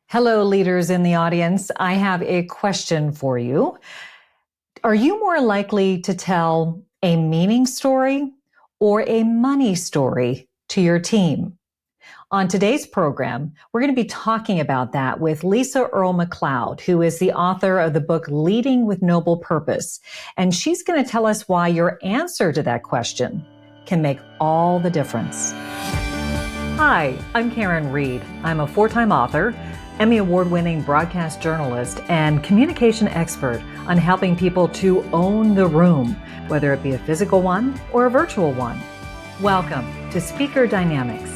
Hello, leaders in the audience. I have a question for you. Are you more likely to tell a meaning story or a money story to your team? On today's program, we're going to be talking about that with Lisa Earle McLeod, who is the author of the book Leading with Noble Purpose. And she's going to tell us why your answer to that question can make all the difference. Hi, I'm Karin Reed. I'm a four-time author, Emmy Award-winning broadcast journalist, and communication expert on helping people to own the room, whether it be a physical one or a virtual one. Welcome to Speaker Dynamics.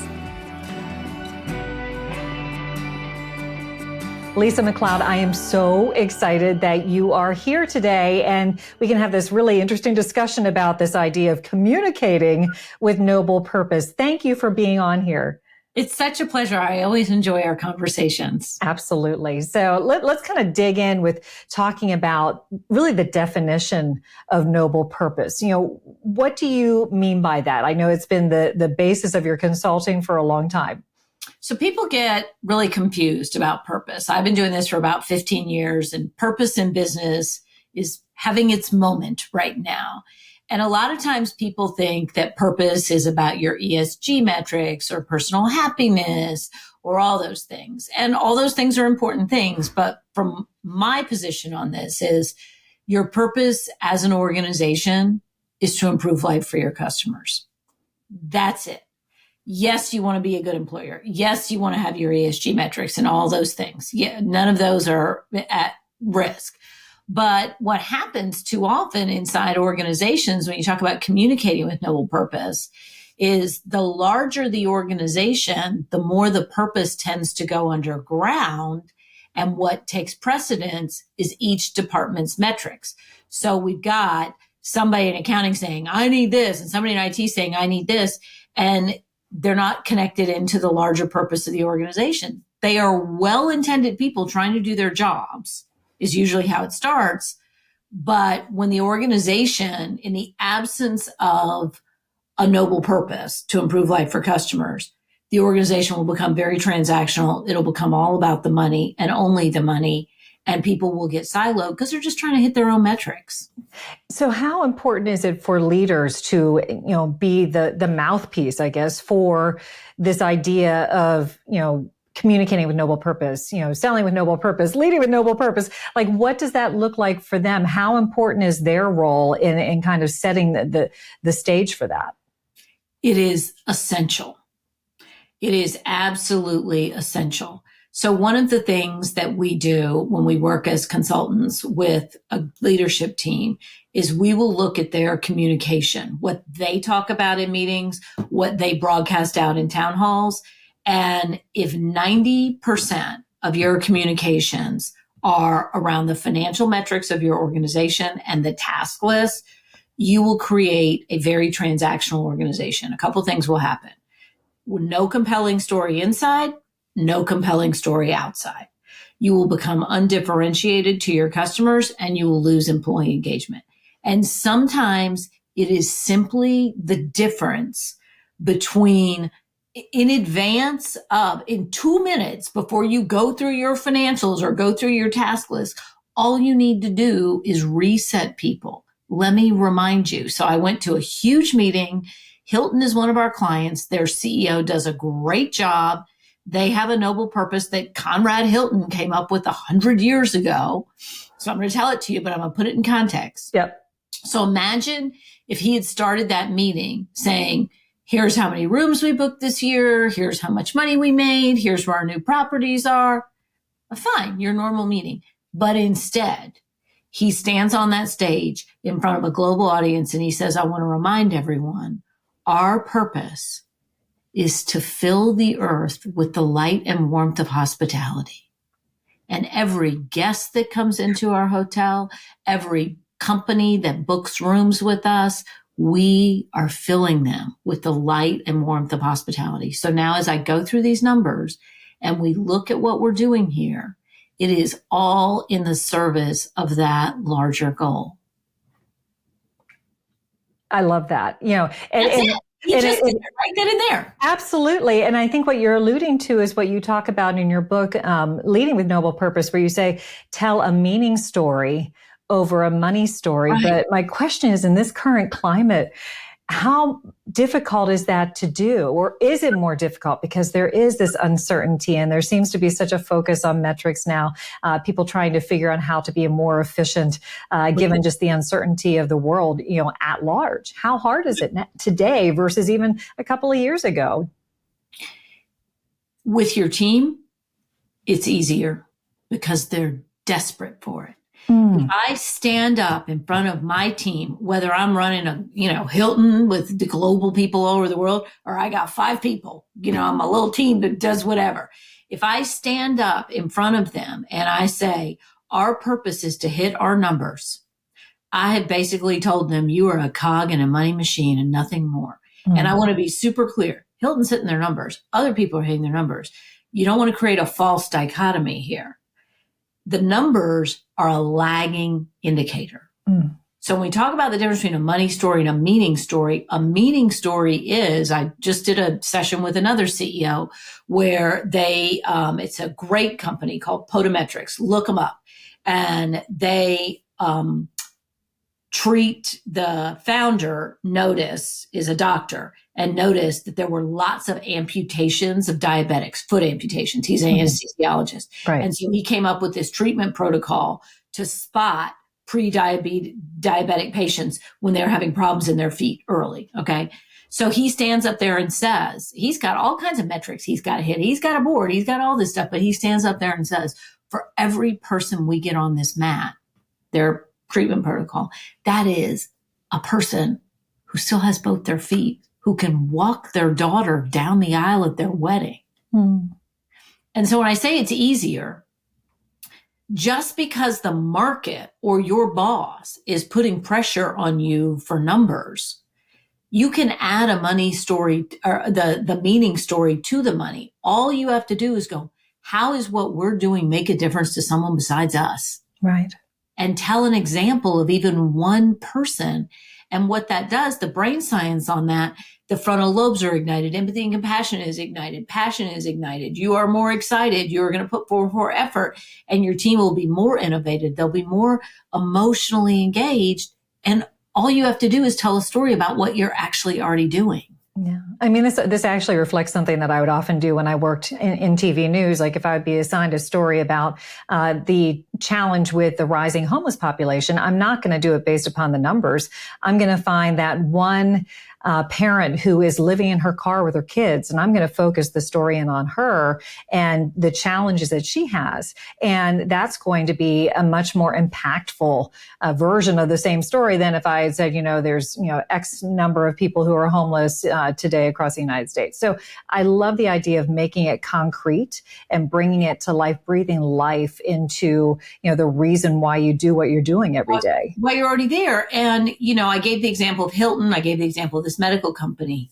Lisa McLeod, I am so excited that you are here today and we can have this really interesting discussion about this idea of communicating with noble purpose. Thank you for being on here. It's such a pleasure. I always enjoy our conversations. Absolutely. So let's kind of dig in with talking about really the definition of noble purpose. What do you mean by that? I know it's been the basis of your consulting for a long time. So people get really confused about purpose. I've been doing this for about 15 years, and purpose in business is having its moment right now. And a lot of times people think that purpose is about your ESG metrics or personal happiness or all those things. And all those things are important things. But from my position on this is your purpose as an organization is to improve life for your customers. That's it. Yes, you want to be a good employer. Yes, you want to have your ESG metrics and all those things. Yeah, none of those are at risk. But what happens too often inside organizations when you talk about communicating with noble purpose is the larger the organization, the more the purpose tends to go underground. And what takes precedence is each department's metrics. So we've got somebody in accounting saying, I need this, and somebody in IT saying, I need this. And they're not connected into the larger purpose of the organization. They are well-intended people trying to do their jobs, is usually how it starts. But when the organization, in the absence of a noble purpose to improve life for customers, the organization will become very transactional. It'll become all about the money and only the money. And people will get siloed because they're just trying to hit their own metrics. So how important is it for leaders to, be the mouthpiece, I guess, for this idea of, communicating with noble purpose, selling with noble purpose, leading with noble purpose? Like, what does that look like for them? How important is their role in kind of setting the stage for that? It is essential. It is absolutely essential. So one of the things that we do when we work as consultants with a leadership team is we will look at their communication, what they talk about in meetings, what they broadcast out in town halls. And if 90% of your communications are around the financial metrics of your organization and the task list, you will create a very transactional organization. A couple things will happen. No compelling story inside, no compelling story outside. You will become undifferentiated to your customers and you will lose employee engagement. And sometimes it is simply the difference between in 2 minutes before you go through your financials or go through your task list, all you need to do is reset people. Let me remind you. So I went to a huge meeting. Hilton is one of our clients. Their CEO does a great job. They have a noble purpose that Conrad Hilton came up with 100 years ago. So I'm going to tell it to you, but I'm going to put it in context. Yep. So imagine if he had started that meeting saying, here's how many rooms we booked this year. Here's how much money we made. Here's where our new properties are. Fine, your normal meeting. But instead, he stands on that stage in front of a global audience and he says, I want to remind everyone, our purpose is to fill the earth with the light and warmth of hospitality. And every guest that comes into our hotel, every company that books rooms with us, we are filling them with the light and warmth of hospitality. So now as I go through these numbers and we look at what we're doing here, it is all in the service of that larger goal. I love that. That's it. He And just did it right then and there. absolutely. And I think what you're alluding to is what you talk about in your book, Leading with Noble Purpose, where you say, tell a meaning story over a money story. Right. But my question is, in this current climate, how difficult is that to do? Or is it more difficult because there is this uncertainty and there seems to be such a focus on metrics now, people trying to figure out how to be more efficient, given just the uncertainty of the world, at large. How hard is it today versus even a couple of years ago? With your team, it's easier because they're desperate for it. If I stand up in front of my team, whether I'm running a, Hilton with the global people all over the world, or I got 5 people, I'm a little team that does whatever. If I stand up in front of them and I say, our purpose is to hit our numbers, I have basically told them, you are a cog in a money machine and nothing more. And I want to be super clear. Hilton's hitting their numbers. Other people are hitting their numbers. You don't want to create a false dichotomy here. The numbers are a lagging indicator. So when we talk about the difference between a money story and a meaning story is, I just did a session with another CEO where it's a great company called Podometrics. Look them up. And they treat the founder, is a doctor, and noticed that there were lots of amputations of diabetics, foot amputations. He's an anesthesiologist. Right. And so he came up with this treatment protocol to spot pre-diabetic patients when they're having problems in their feet early. Okay. So he stands up there and says, he's got all kinds of metrics he's got to hit. He's got a board. He's got all this stuff, but he stands up there and says, for every person we get on this mat, their treatment protocol, that is a person who still has both their feet, who can walk their daughter down the aisle at their wedding. And so when I say it's easier, just because the market or your boss is putting pressure on you for numbers, you can add a money story or the meaning story to the money. All you have to do is go, how is what we're doing make a difference to someone besides us? Right. And tell an example of even one person. And what that does, the brain science on that, the frontal lobes are ignited, empathy and compassion is ignited, passion is ignited. You are more excited. You're going to put forward more effort and your team will be more innovative. They'll be more emotionally engaged. And all you have to do is tell a story about what you're actually already doing. Yeah. I mean, this actually reflects something that I would often do when I worked in TV news. Like if I would be assigned a story about the challenge with the rising homeless population, I'm not going to do it based upon the numbers. I'm going to find that one parent who is living in her car with her kids, and I'm going to focus the story in on her and the challenges that she has. And that's going to be a much more impactful version of the same story than if I had said, there's, X number of people who are homeless today across the United States. So I love the idea of making it concrete and bringing it to life, breathing life into, the reason why you do what you're doing every day. Well, you're already there. And, I gave the example of Hilton. I gave the example of this medical company.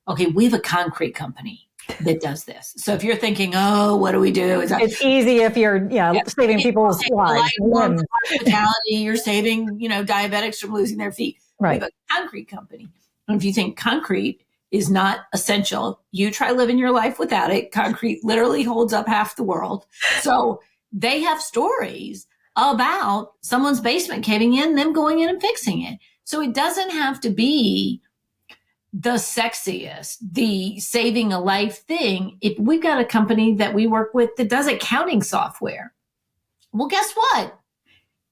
Okay, we have a concrete company that does this. So if you're thinking, oh, what do we do? It's easy if you're saving people's lives. Hospitality, you're saving, diabetics from losing their feet. Right. We have a concrete company. And if you think concrete is not essential, you try living your life without it. Concrete literally holds up half the world. So they have stories about someone's basement caving in, them going in and fixing it. So it doesn't have to be the sexiest, the saving a life thing. If we've got a company that we work with that does accounting software, well, guess what?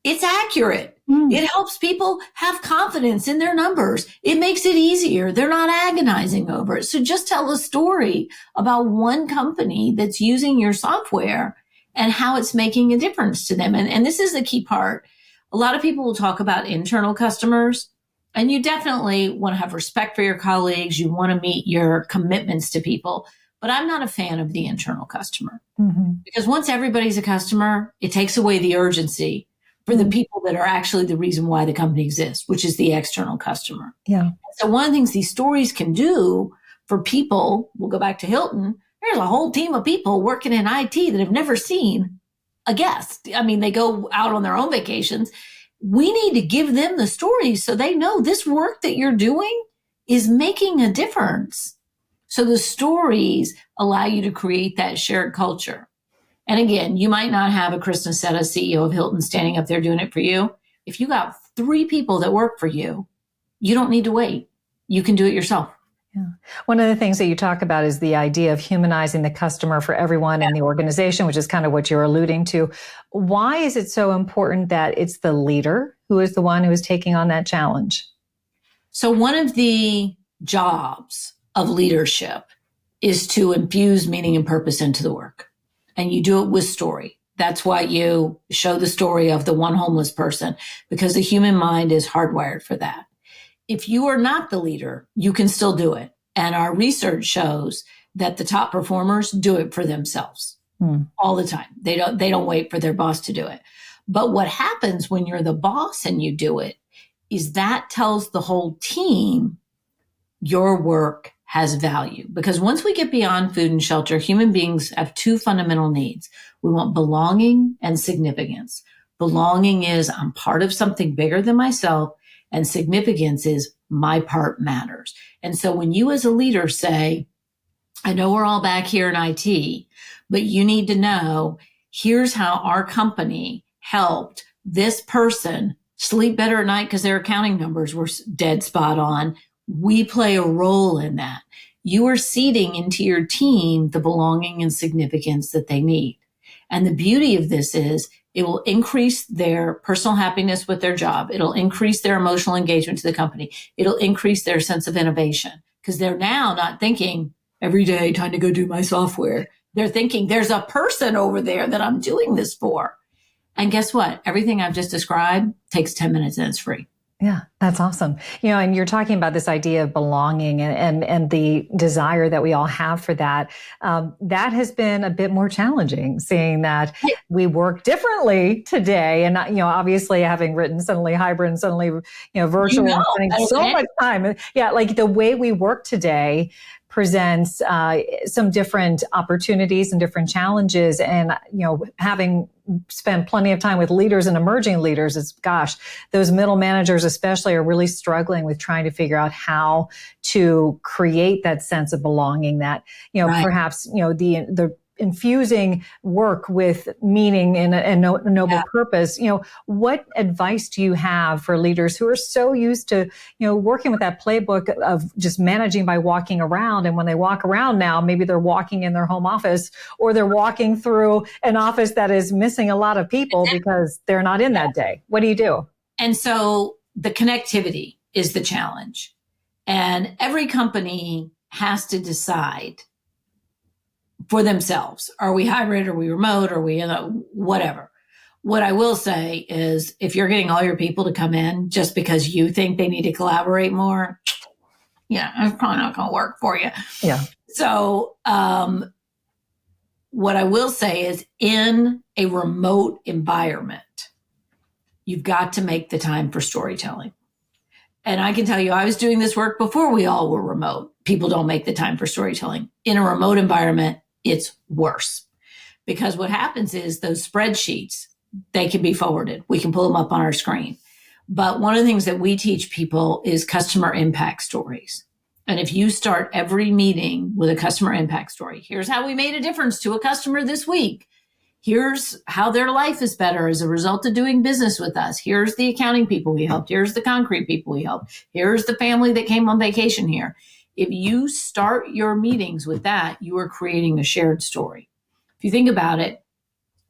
It's accurate. It helps people have confidence in their numbers. It makes it easier. They're not agonizing over it. So just tell a story about one company that's using your software and how it's making a difference to them. And this is the key part. A lot of people will talk about internal customers, and you definitely want to have respect for your colleagues. You want to meet your commitments to people. But I'm not a fan of the internal customer because once everybody's a customer, it takes away the urgency for the people that are actually the reason why the company exists, which is the external customer. Yeah. So one of the things these stories can do for people, we'll go back to Hilton, there's a whole team of people working in IT that have never seen a guest. I mean, they go out on their own vacations. We need to give them the stories so they know this work that you're doing is making a difference. So the stories allow you to create that shared culture. And again, you might not have a Kristen Seta, CEO of Hilton, standing up there doing it for you. If you got 3 people that work for you, you don't need to wait. You can do it yourself. Yeah. One of the things that you talk about is the idea of humanizing the customer for everyone in the organization, which is kind of what you're alluding to. Why is it so important that it's the leader who is the one who is taking on that challenge? So one of the jobs of leadership is to infuse meaning and purpose into the work. And you do it with story. That's why you show the story of the one homeless person, because the human mind is hardwired for that. If you are not the leader, you can still do it. And our research shows that the top performers do it for themselves all the time. They don't wait for their boss to do it. But what happens when you're the boss and you do it is that tells the whole team your work has value. Because once we get beyond food and shelter, human beings have 2 fundamental needs. We want belonging and significance. Belonging is I'm part of something bigger than myself, and significance is my part matters. And so when you as a leader say, I know we're all back here in IT, but you need to know, here's how our company helped this person sleep better at night because their accounting numbers were dead spot on. We play a role in that. You are seeding into your team the belonging and significance that they need. And the beauty of this is it will increase their personal happiness with their job. It'll increase their emotional engagement to the company. It'll increase their sense of innovation because they're now not thinking every day, time to go do my software. They're thinking there's a person over there that I'm doing this for. And guess what? Everything I've just described takes 10 minutes and it's free. Yeah, that's awesome. And you're talking about this idea of belonging and the desire that we all have for that. That has been a bit more challenging, seeing that we work differently today. And, obviously having written suddenly hybrid and suddenly, virtual and spending so much time. Yeah, like the way we work today presents some different opportunities and different challenges. And, having spent plenty of time with leaders and emerging leaders, those middle managers especially are really struggling with trying to figure out how to create that sense of belonging that, perhaps, the infusing work with meaning and a noble purpose. What advice do you have for leaders who are so used to, working with that playbook of just managing by walking around? And when they walk around now, maybe they're walking in their home office or they're walking through an office that is missing a lot of people because they're not in that day. What do you do? And so the connectivity is the challenge. And every company has to decide for themselves. Are we hybrid? Are we remote? Are we whatever? What I will say is if you're getting all your people to come in just because you think they need to collaborate more, it's probably not going to work for you. Yeah. So what I will say is in a remote environment, you've got to make the time for storytelling. And I can tell you, I was doing this work before we all were remote. People don't make the time for storytelling. In a remote environment, it's worse because what happens is those spreadsheets, they can be forwarded. We can pull them up on our screen. But one of the things that we teach people is customer impact stories. And if you start every meeting with a customer impact story, here's how we made a difference to a customer this week. Here's how their life is better as a result of doing business with us. Here's the accounting people we helped. Here's the concrete people we helped. Here's the family that came on vacation here. If you start your meetings with that, you are creating a shared story. If you think about it,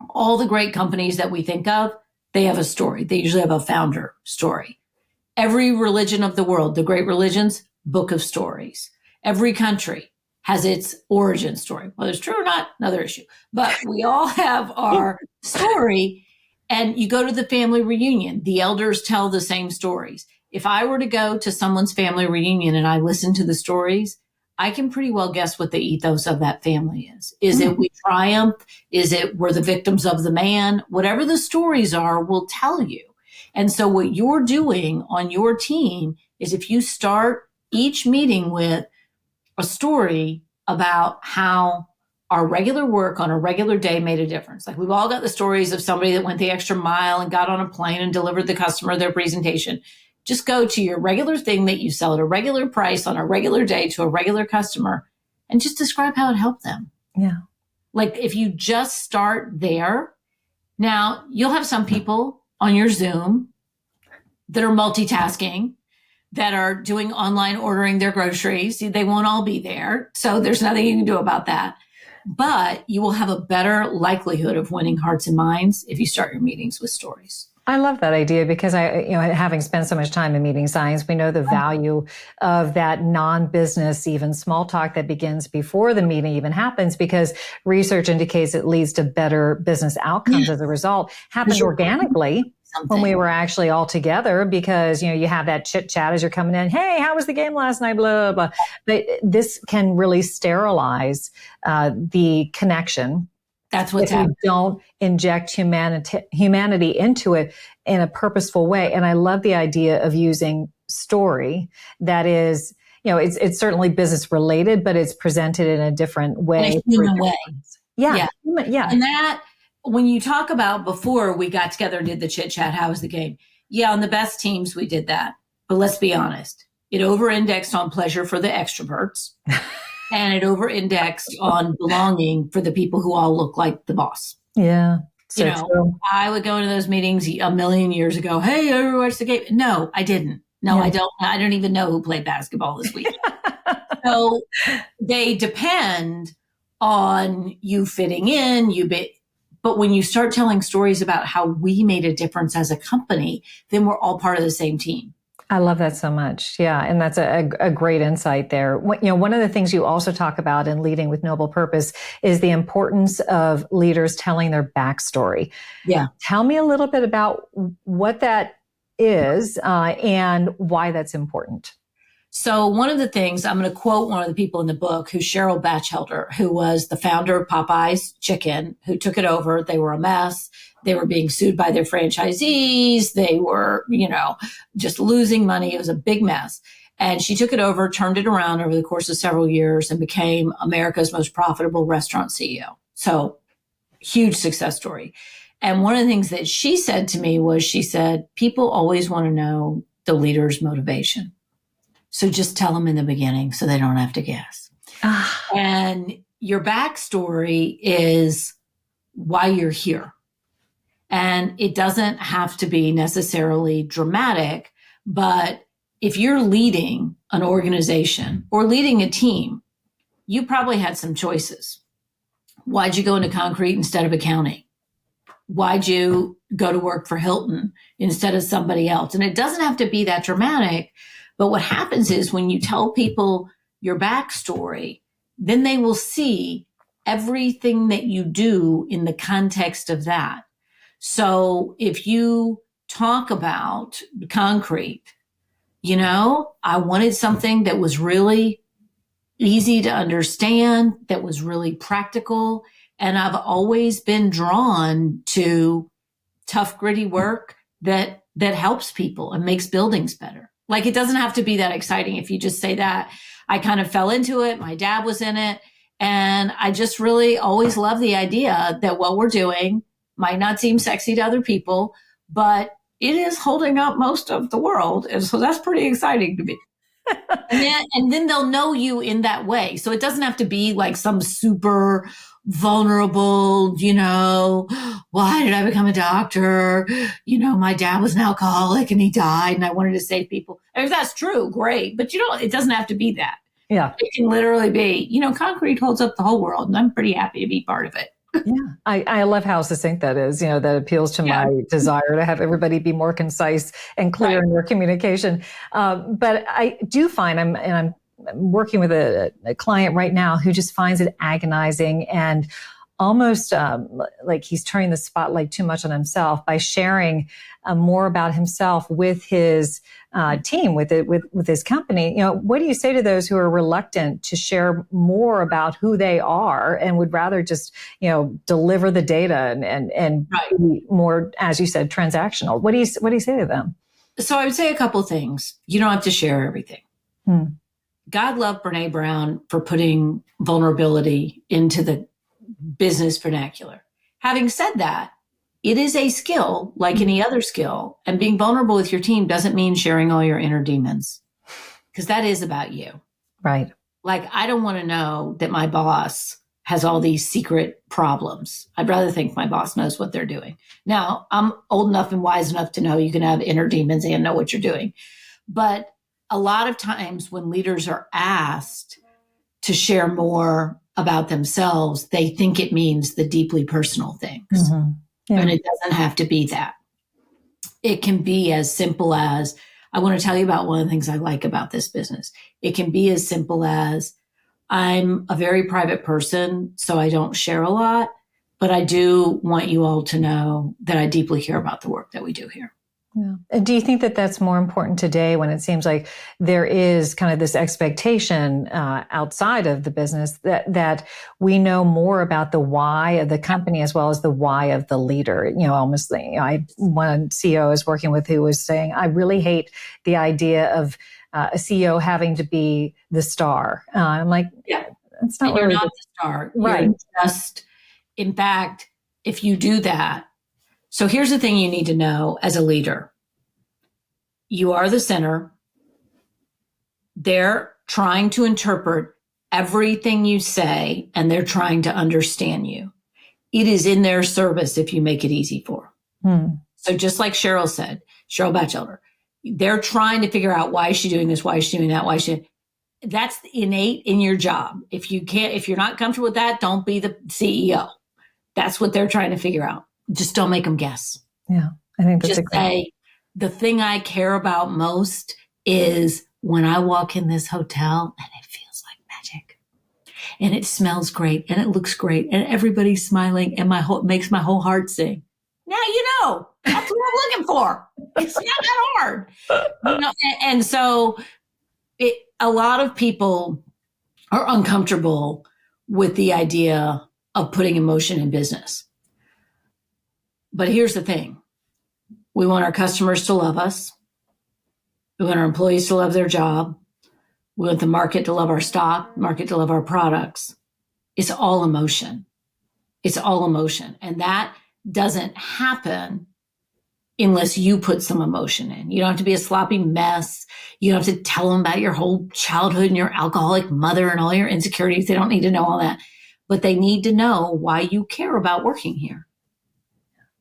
all the great companies that we think of, they have a story. They usually have a founder story. Every religion of the world, the great religions, book of stories. Every country has its origin story. Whether it's true or not, another issue. But we all have our story. And you go to the family reunion, the elders tell the same stories. If I were to go to someone's family reunion and I listen to the stories, I can pretty well guess what the ethos of that family is. Is it we triumph? Is it we're the victims of the man? Whatever the stories are will tell you. And so what you're doing on your team is if you start each meeting with a story about how our regular work on a regular day made a difference. Like we've all got the stories of somebody that went the extra mile and got on a plane and delivered the customer their presentation. Just go to your regular thing that you sell at a regular price on a regular day to a regular customer and just describe how it helped them. Yeah. Like if you just start there, now you'll have some people on your Zoom that are multitasking, that are doing online ordering their groceries. They won't all be there. So there's nothing you can do about that. But you will have a better likelihood of winning hearts and minds if you start your meetings with stories. I love that idea because having spent so much time in meeting science, we know the value of that non-business, even small talk that begins before the meeting even happens, because research indicates it leads to better business outcomes as a result. Happened organically when we were actually all together, because, you have that chit chat as you're coming in. Hey, how was the game last night? Blah, blah, blah. But this can really sterilize the connection. That's what's happening. You don't inject humanity into it in a purposeful way. And I love the idea of using story that is, it's certainly business related, but it's presented in a different way. In a human way. Yeah. And that, when you talk about before we got together and did the chit chat, how was the game? Yeah, on the best teams, we did that. But let's be honest, it over-indexed on pleasure for the extroverts. And it over-indexed on belonging for the people who all look like the boss. Yeah. So true. I would go into those meetings a million years ago. Hey, ever watch the game? No, I didn't. No, I don't. I don't even know who played basketball this week. So they depend on you fitting in. But when you start telling stories about how we made a difference as a company, then we're all part of the same team. I love that so much. Yeah. And that's a great insight there. One of the things you also talk about in Leading with Noble Purpose is the importance of leaders telling their backstory. Yeah. Tell me a little bit about what that is and why that's important. So one of the things, I'm going to quote one of the people in the book, who's Cheryl Batchelder, who was the founder of Popeye's Chicken, who took it over. They were a mess. They were being sued by their franchisees. They were, just losing money. It was a big mess. And she took it over, turned it around over the course of several years, and became America's most profitable restaurant CEO. So huge success story. And one of the things that she said to me was, she said, people always want to know the leader's motivation. So just tell them in the beginning so they don't have to guess. And your backstory is why you're here. And it doesn't have to be necessarily dramatic, but if you're leading an organization or leading a team, you probably had some choices. Why'd you go into concrete instead of accounting? Why'd you go to work for Hilton instead of somebody else? And it doesn't have to be that dramatic. But what happens is when you tell people your backstory, then they will see everything that you do in the context of that. So if you talk about concrete, I wanted something that was really easy to understand, that was really practical. And I've always been drawn to tough, gritty work that helps people and makes buildings better. Like, it doesn't have to be that exciting if you just say that. I kind of fell into it. My dad was in it. And I just really always love the idea that what we're doing might not seem sexy to other people, but it is holding up most of the world. And so that's pretty exciting to me. and then they'll know you in that way. So it doesn't have to be like some super vulnerable, why did I become a doctor? My dad was an alcoholic and he died and I wanted to save people. If that's true, great. But it doesn't have to be that. Yeah. It can literally be, concrete holds up the whole world and I'm pretty happy to be part of it. Yeah. I love how succinct that is, that appeals to my desire to have everybody be more concise and clear in their communication. But I do find I'm working with a client right now who just finds it agonizing and almost like he's turning the spotlight too much on himself by sharing more about himself with his team, with his company. What do you say to those who are reluctant to share more about who they are and would rather just deliver the data and be more, as you said, transactional? What do you say to them? So I would say a couple of things. You don't have to share everything. God loved Brene Brown for putting vulnerability into the business vernacular. Having said that, it is a skill like any other skill. And being vulnerable with your team doesn't mean sharing all your inner demons, because that is about you. Right. Like, I don't want to know that my boss has all these secret problems. I'd rather think my boss knows what they're doing. Now, I'm old enough and wise enough to know you can have inner demons and know what you're doing. But a lot of times when leaders are asked to share more about themselves, they think it means the deeply personal things. Mm-hmm. Yeah. And it doesn't have to be that. It can be as simple as, I want to tell you about one of the things I like about this business. It can be as simple as, I'm a very private person, so I don't share a lot, but I do want you all to know that I deeply care about the work that we do here. Yeah. And do you think that that's more important today when it seems like there is kind of this expectation outside of the business that we know more about the why of the company as well as the why of the leader? You know, almost, one CEO I was working with who was saying, I really hate the idea of a CEO having to be the star. I'm like, yeah, it's not and really you're not the star. Right. You're just, in fact, if you do that, so here's the thing you need to know as a leader. You are the center. They're trying to interpret everything you say, and they're trying to understand you. It is in their service if you make it easy for them. So just like Cheryl said, Cheryl Batchelder, they're trying to figure out, why is she doing this? Why is she doing that? Why is she? That's innate in your job. If you're not comfortable with that, don't be the CEO. That's what they're trying to figure out. Just don't make them guess. Yeah, I think that's just say, the thing I care about most is when I walk in this hotel and it feels like magic and it smells great and it looks great and everybody's smiling and makes my whole heart sing. Now, that's what I'm looking for. It's not that hard. And so a lot of people are uncomfortable with the idea of putting emotion in business. But here's the thing. We want our customers to love us. We want our employees to love their job. We want the market to love our stock, market to love our products. It's all emotion. It's all emotion. And that doesn't happen unless you put some emotion in. You don't have to be a sloppy mess. You don't have to tell them about your whole childhood and your alcoholic mother and all your insecurities. They don't need to know all that. But they need to know why you care about working here.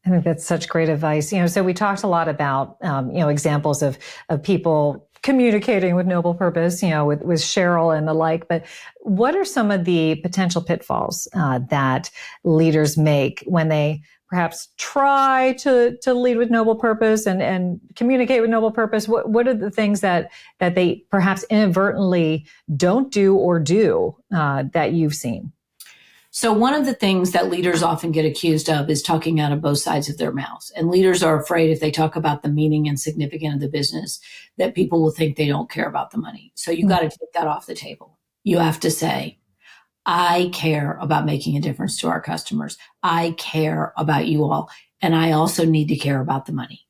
I think that's such great advice. So we talked a lot about, examples of people communicating with noble purpose, with Cheryl and the like. But what are some of the potential pitfalls that leaders make when they perhaps try to lead with noble purpose and communicate with noble purpose? What are the things that they perhaps inadvertently don't do or do that you've seen? So one of the things that leaders often get accused of is talking out of both sides of their mouths. And leaders are afraid if they talk about the meaning and significance of the business, that people will think they don't care about the money. So you got to take that off the table. You have to say, I care about making a difference to our customers. I care about you all. And I also need to care about the money.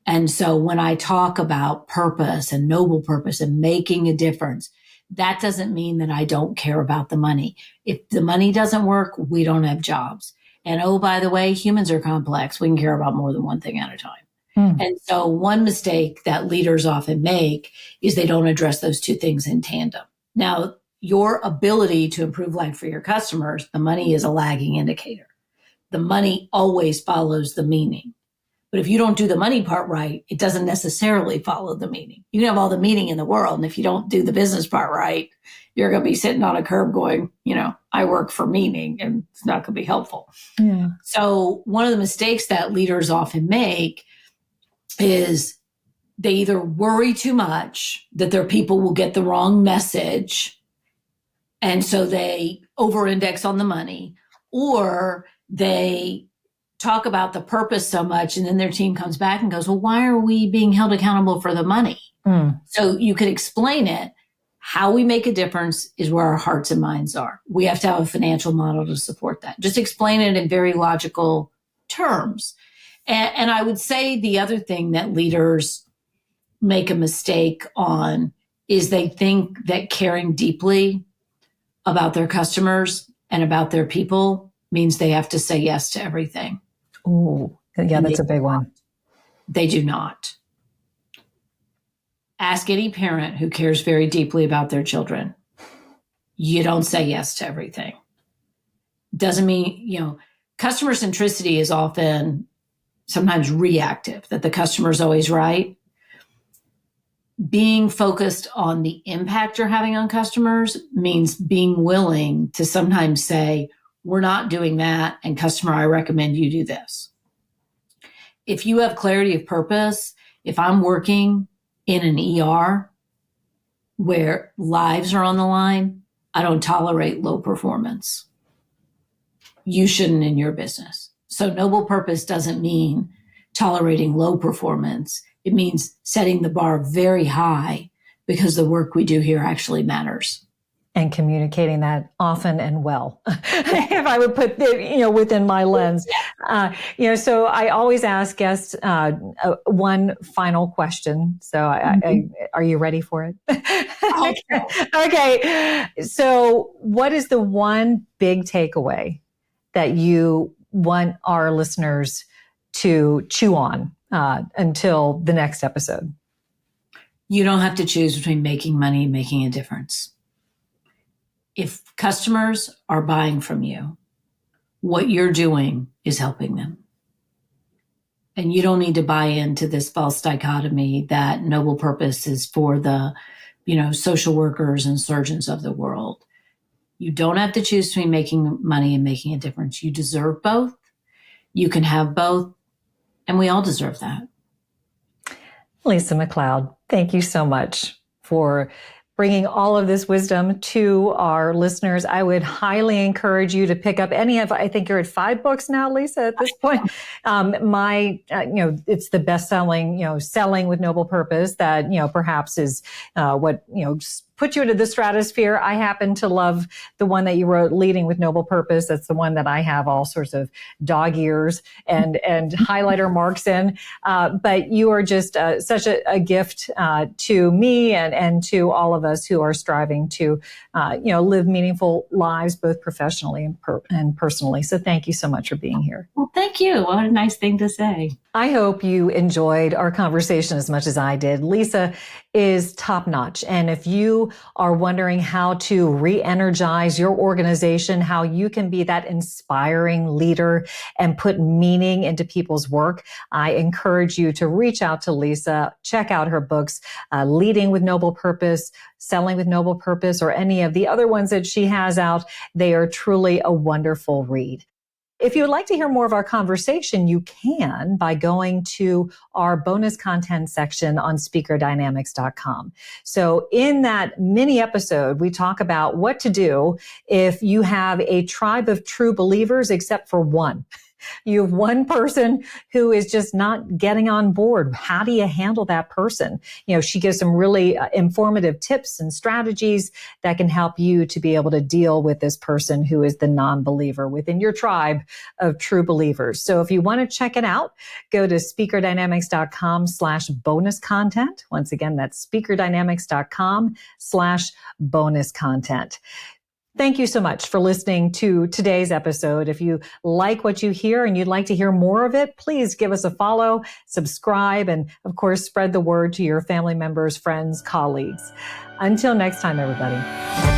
And so when I talk about purpose and noble purpose and making a difference, that doesn't mean that I don't care about the money. If the money doesn't work, we don't have jobs. And oh, by the way, humans are complex. We can care about more than one thing at a time. And so one mistake that leaders often make is they don't address those two things in tandem. Now, your ability to improve life for your customers, the money is a lagging indicator. The money always follows the meaning. But if you don't do the money part right, it doesn't necessarily follow the meaning. You can have all the meaning in the world. And if you don't do the business part right, you're going to be sitting on a curb going, I work for meaning, and it's not going to be helpful. Yeah. So one of the mistakes that leaders often make is they either worry too much that their people will get the wrong message, and so they over-index on the money, or they talk about the purpose so much, and then their team comes back and goes, well, why are we being held accountable for the money? So you could explain it. How we make a difference is where our hearts and minds are. We have to have a financial model to support that. Just explain it in very logical terms. And I would say the other thing that leaders make a mistake on is they think that caring deeply about their customers and about their people means they have to say yes to everything. Oh, Yeah, And that's a big one. they do not. Ask any parent who cares very deeply about their children. You don't say yes to everything. Doesn't mean, customer centricity is often sometimes reactive, that the customer is always right. Being focused on the impact you're having on customers means being willing to sometimes say, we're not doing that, and customer, I recommend you do this. If you have clarity of purpose, if I'm working in an ER where lives are on the line, I don't tolerate low performance. You shouldn't in your business. So noble purpose doesn't mean tolerating low performance. It means setting the bar very high because the work we do here actually matters. And communicating that often and well, if I would put it, within my lens. So I always ask guests one final question. So are you ready for it? Okay. So what is the one big takeaway that you want our listeners to chew on until the next episode? You don't have to choose between making money and making a difference. If customers are buying from you, what you're doing is helping them. And you don't need to buy into this false dichotomy that noble purpose is for the, social workers and surgeons of the world. You don't have to choose between making money and making a difference. You deserve both. You can have both. And we all deserve that. Lisa McLeod, thank you so much for bringing all of this wisdom to our listeners. I would highly encourage you to pick up any of, I think you're at 5 books now, Lisa, at this point. It's the best-selling, Selling with Noble Purpose that, perhaps is what, put you into the stratosphere. I happen to love the one that you wrote, Leading with Noble Purpose. That's the one that I have all sorts of dog ears and highlighter marks in. But you are just such a gift to me and to all of us who are striving to, live meaningful lives, both professionally and personally. So thank you so much for being here. Well, thank you. What a nice thing to say. I hope you enjoyed our conversation as much as I did. Lisa is top notch. And if you are wondering how to re-energize your organization, how you can be that inspiring leader and put meaning into people's work, I encourage you to reach out to Lisa, check out her books, Leading with Noble Purpose, Selling with Noble Purpose, or any of the other ones that she has out. They are truly a wonderful read. If you would like to hear more of our conversation, you can by going to our bonus content section on speakerdynamics.com. So in that mini episode, we talk about what to do if you have a tribe of true believers except for one. You have one person who is just not getting on board. How do you handle that person? She gives some really informative tips and strategies that can help you to be able to deal with this person who is the non-believer within your tribe of true believers. So if you want to check it out, go to speakerdynamics.com/bonus content. Once again, that's speakerdynamics.com/bonus content. Thank you so much for listening to today's episode. If you like what you hear and you'd like to hear more of it, please give us a follow, subscribe, and of course, spread the word to your family members, friends, colleagues. Until next time, everybody.